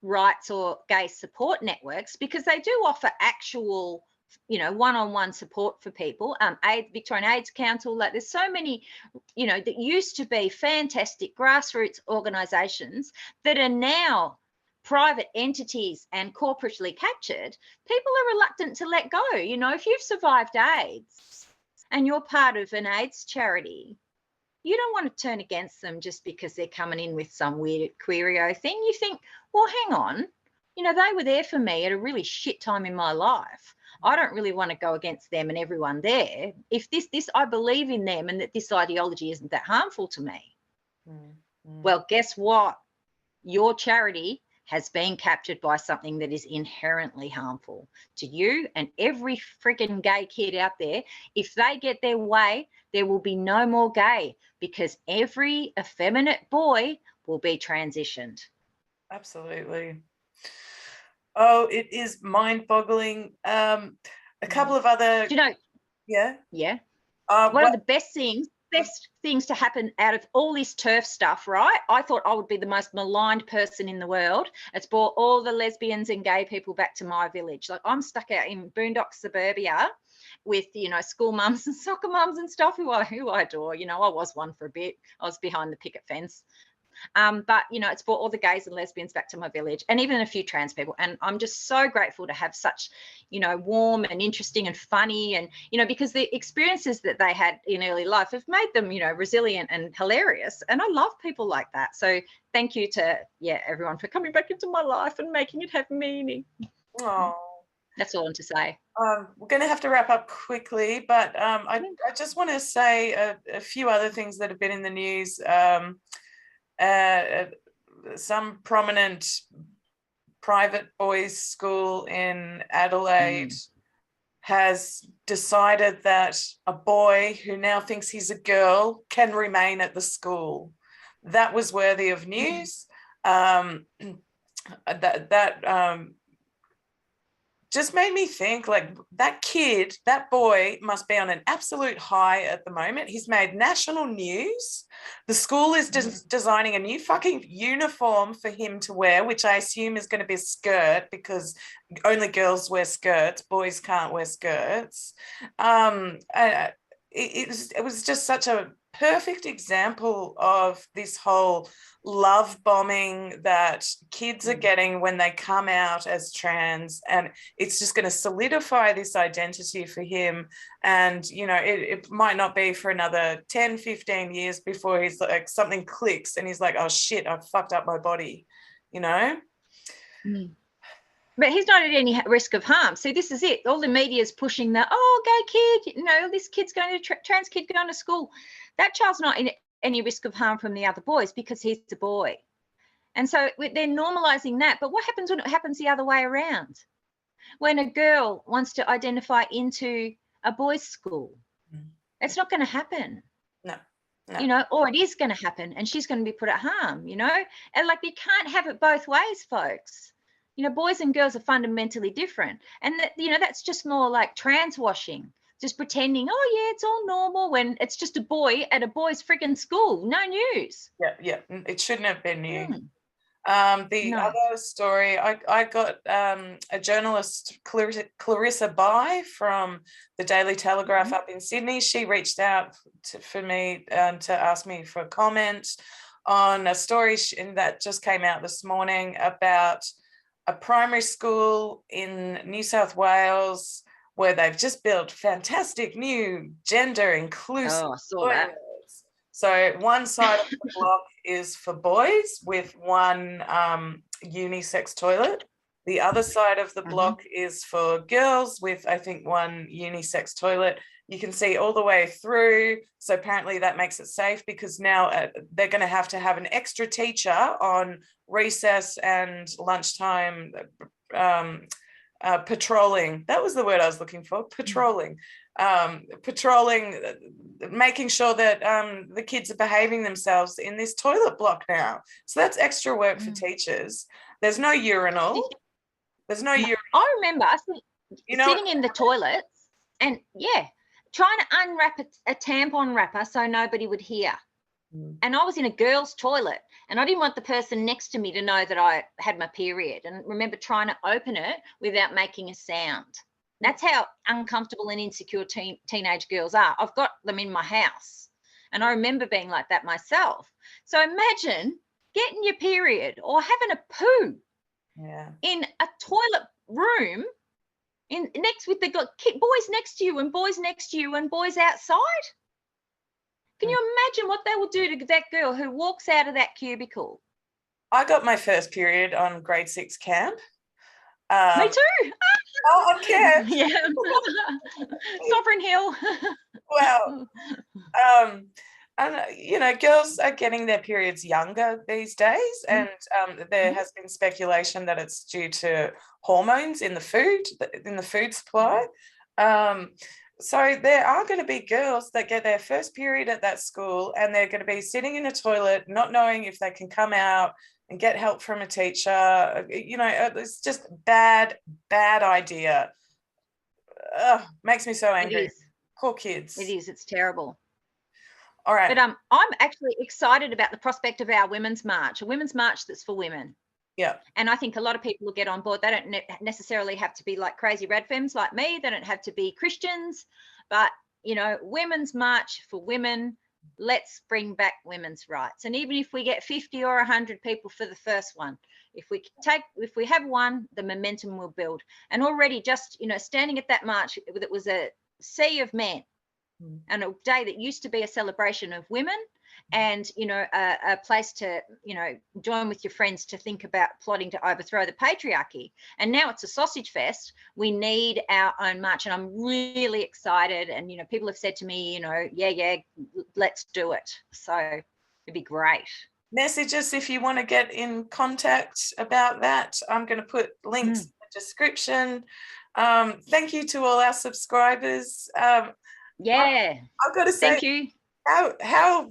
rights or gay support networks, because they do offer actual, you know, one-on-one support for people. Victorian AIDS Council, like there's so many, you know, that used to be fantastic grassroots organisations that are now private entities and corporately captured. People are reluctant to let go. You know, if you've survived AIDS and you're part of an AIDS charity, you don't want to turn against them just because they're coming in with some weird queerio thing. You think, well, hang on, you know, they were there for me at a really shit time in my life. I don't really want to go against them and everyone there. If this I believe in them and that this ideology isn't that harmful to me. Well, guess what? Your charity has been captured by something that is inherently harmful to you and every freaking gay kid out there. If they get their way, there will be no more gay, because every effeminate boy will be transitioned. Absolutely. Oh, it is mind-boggling. A couple of other... Do you know? Yeah. One of the best things to happen out of all this TERF stuff, right? I thought I would be the most maligned person in the world. It's brought all the lesbians and gay people back to my village. Like, I'm stuck out in boondock suburbia with, you know, school mums and soccer mums and stuff who I adore. You know, I was one for a bit. I was behind the picket fence. But, you know, it's brought all the gays and lesbians back to my village, and even a few trans people. And I'm just so grateful to have such, you know, warm and interesting and funny, and, you know, because the experiences that they had in early life have made them, you know, resilient and hilarious. And I love people like that. So thank you to, everyone for coming back into my life and making it have meaning. Oh. That's all I want to say. We're going to have to wrap up quickly, but I just want to say a few other things that have been in the news. Some prominent private boys' school in Adelaide has decided that a boy who now thinks he's a girl can remain at the school. That was worthy of news. Just made me think, like, that boy must be on an absolute high at the moment. He's made national news. The school is designing a new fucking uniform for him to wear, which I assume is going to be a skirt, because only girls wear skirts. Boys can't wear skirts. It was just such a perfect example of this whole love bombing that kids are getting when they come out as trans, and it's just going to solidify this identity for him. And, you know, it might not be for another 10-15 years before he's like, something clicks and he's like, oh shit, I've fucked up my body, you know. But he's not at any risk of harm. See, this is it. All the media is pushing the, gay kid, you know, this kid's going to, trans kid going to school. That child's not in any risk of harm from the other boys because he's a boy. And so they're normalising that. But what happens when it happens the other way around? When a girl wants to identify into a boys' school, it's not going to happen. No. You know, or it is going to happen and she's going to be put at harm, you know. And, like, you can't have it both ways, folks. You know, boys and girls are fundamentally different. And, that, you know, that's just more like trans washing, just pretending, it's all normal, when it's just a boy at a boys' friggin' school. No news. Yeah. It shouldn't have been new. Other story, I got a journalist, Clarissa Bai from the Daily Telegraph up in Sydney. She reached out for me to ask me for a comment on a story that just came out this morning about a primary school in New South Wales where they've just built fantastic new gender inclusive toilets. So one side of the block is for boys with one unisex toilet. The other side of the block is for girls with, I think, one unisex toilet. You can see all the way through. So apparently that makes it safe, because now they're going to have an extra teacher on recess and lunchtime patrolling. That was the word I was looking for, patrolling. Making sure that the kids are behaving themselves in this toilet block now. So that's extra work for teachers. There's no urinal. I remember sitting in the toilets and, trying to unwrap a tampon wrapper so nobody would hear. And I was in a girl's toilet and I didn't want the person next to me to know that I had my period, and remember trying to open it without making a sound. That's how uncomfortable and insecure teenage girls are. I've got them in my house and I remember being like that myself. So imagine getting your period or having a poo in a toilet room next with the boys next to you and boys next to you and boys outside. Can you imagine what they will do to that girl who walks out of that cubicle? I got my first period on grade 6 camp. Me too. Oh, okay. Yeah. Sovereign Hill. Well, and you know, girls are getting their periods younger these days, and there has been speculation that it's due to hormones in the food supply. So there are going to be girls that get their first period at that school, and they're going to be sitting in a toilet, not knowing if they can come out and get help from a teacher. You know, it's just bad idea. Makes me so angry. Poor kids. It is. It's terrible. All right. But I'm actually excited about the prospect of our women's march, a women's march that's for women. Yeah. And I think a lot of people will get on board. They don't necessarily have to be like crazy radfems like me. They don't have to be Christians. But, you know, women's march for women. Let's bring back women's rights. And even if we get 50 or 100 people for the first one, if we have one, the momentum will build. And already just, you know, standing at that march, it was a sea of men. And a day that used to be a celebration of women and, you know, a place to, you know, join with your friends to think about plotting to overthrow the patriarchy. And now it's a sausage fest. We need our own march. And I'm really excited. And, you know, people have said to me, you know, yeah, let's do it. So it'd be great. Message us if you want to get in contact about that. I'm going to put links in the description. Thank you to all our subscribers. Yeah, I've got to say, thank you. How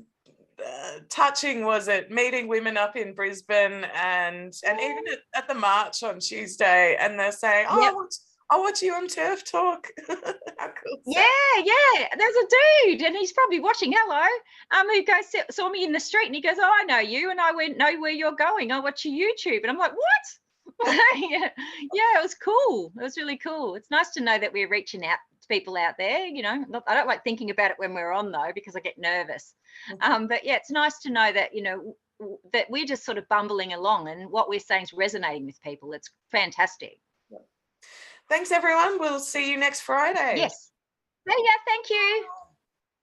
touching was it meeting women up in Brisbane and even at the march on Tuesday, and they're saying, "Oh, I'll watch you on TERF Talk." How cool! Yeah. There's a dude, and he's probably watching. Hello, who saw me in the street, and he goes, "Oh, I know you," and I went, "Know where you're going? I watch your YouTube," and I'm like, "What?" Yeah, it was cool. It was really cool. It's nice to know that we're reaching out to people out there. You know, I don't like thinking about it when we're on though, because I get nervous. But yeah, it's nice to know that, you know, that we're just sort of bumbling along, and what we're saying is resonating with people. It's fantastic. Thanks, everyone. We'll see you next Friday. Yes. Yeah, thank you.